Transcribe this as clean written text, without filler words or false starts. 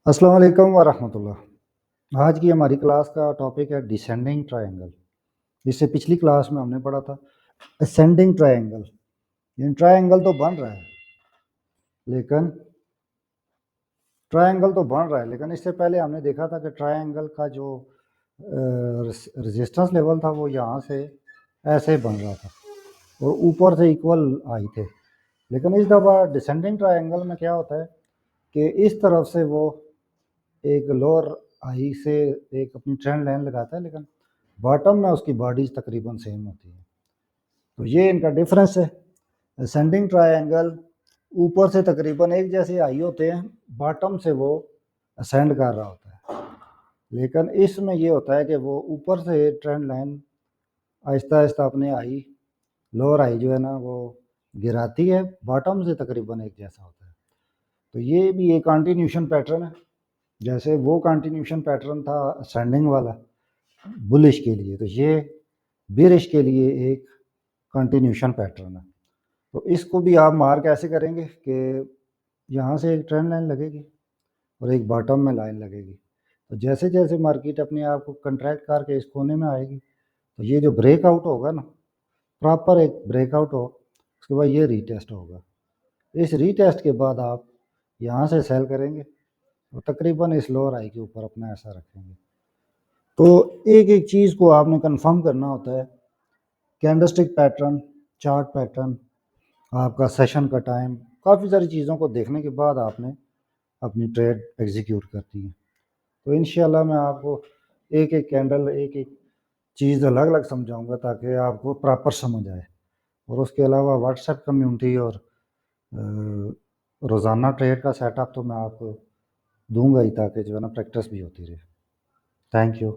السلام علیکم ورحمۃ اللہ۔ آج کی ہماری کلاس کا ٹاپک ہے ڈیسینڈنگ ٹرائنگل۔ اس سے پچھلی کلاس میں ہم نے پڑھا تھا اسینڈنگ ٹرائنگل، یعنی ٹرائنگل تو بن رہا ہے لیکن اس سے پہلے ہم نے دیکھا تھا کہ ٹرائنگل کا جو ریزسٹنس لیول تھا وہ یہاں سے ایسے بن رہا تھا اور اوپر سے ایکول آئی تھے، لیکن اس دفعہ ڈیسینڈنگ ٹرائنگل میں کیا ہوتا ہے کہ اس طرف سے وہ ایک لوور آئی سے ایک اپنی ٹرینڈ لائن لگاتا ہے، لیکن باٹم میں اس کی باڈیز تقریباً سیم ہوتی ہے۔ تو یہ ان کا ڈفرینس ہے۔ اسینڈنگ ٹرائنگل اوپر سے تقریباً ایک جیسے آئی ہوتے ہیں، باٹم سے وہ اسینڈ کر رہا ہوتا ہے، لیکن اس میں یہ ہوتا ہے کہ وہ اوپر سے ٹرینڈ لائن آہستہ آہستہ اپنے آئی لوور آئی جو ہے نا وہ گراتی ہے، باٹم سے تقریباً ایک جیسا ہوتا ہے۔ تو یہ بھی ایک کنٹینیوشن پیٹرن ہے، جیسے وہ کنٹینیوشن پیٹرن تھا اسینڈنگ والا بلش کے لیے، تو یہ بیرش کے لیے ایک کنٹینیوشن پیٹرن ہے۔ تو اس کو بھی آپ مارک ایسے کریں گے کہ یہاں سے ایک ٹرینڈ لائن لگے گی اور ایک باٹم میں لائن لگے گی، تو جیسے جیسے مارکیٹ اپنے آپ کو کنٹریکٹ کر کے اس کونے میں آئے گی تو یہ جو بریک آؤٹ ہوگا نا، پراپر ایک بریک آؤٹ ہو، اس کے بعد یہ ری ٹیسٹ ہوگا۔ اس ری ٹیسٹ کے بعد آپ یہاں سے سیل کریں گے اور تقریباً اس لوور آئی کے اوپر اپنا ایسا رکھیں گے۔ تو ایک ایک چیز کو آپ نے کنفرم کرنا ہوتا ہے، کینڈلسٹک پیٹرن، چارٹ پیٹرن، آپ کا سیشن کا ٹائم، کافی ساری چیزوں کو دیکھنے کے بعد آپ نے اپنی ٹریڈ ایگزیکیوٹ کرتی ہے۔ تو انشاءاللہ میں آپ کو ایک ایک کینڈل، ایک ایک چیز الگ الگ سمجھاؤں گا تاکہ آپ کو پراپر سمجھ آئے، اور اس کے علاوہ واٹس ایپ کمیونٹی اور روزانہ ٹریڈ کا سیٹ اپ تو میں آپ کو دوں گا ہی، تاکہ جو ہے نا پریکٹس بھی ہوتی رہے۔ Thank you.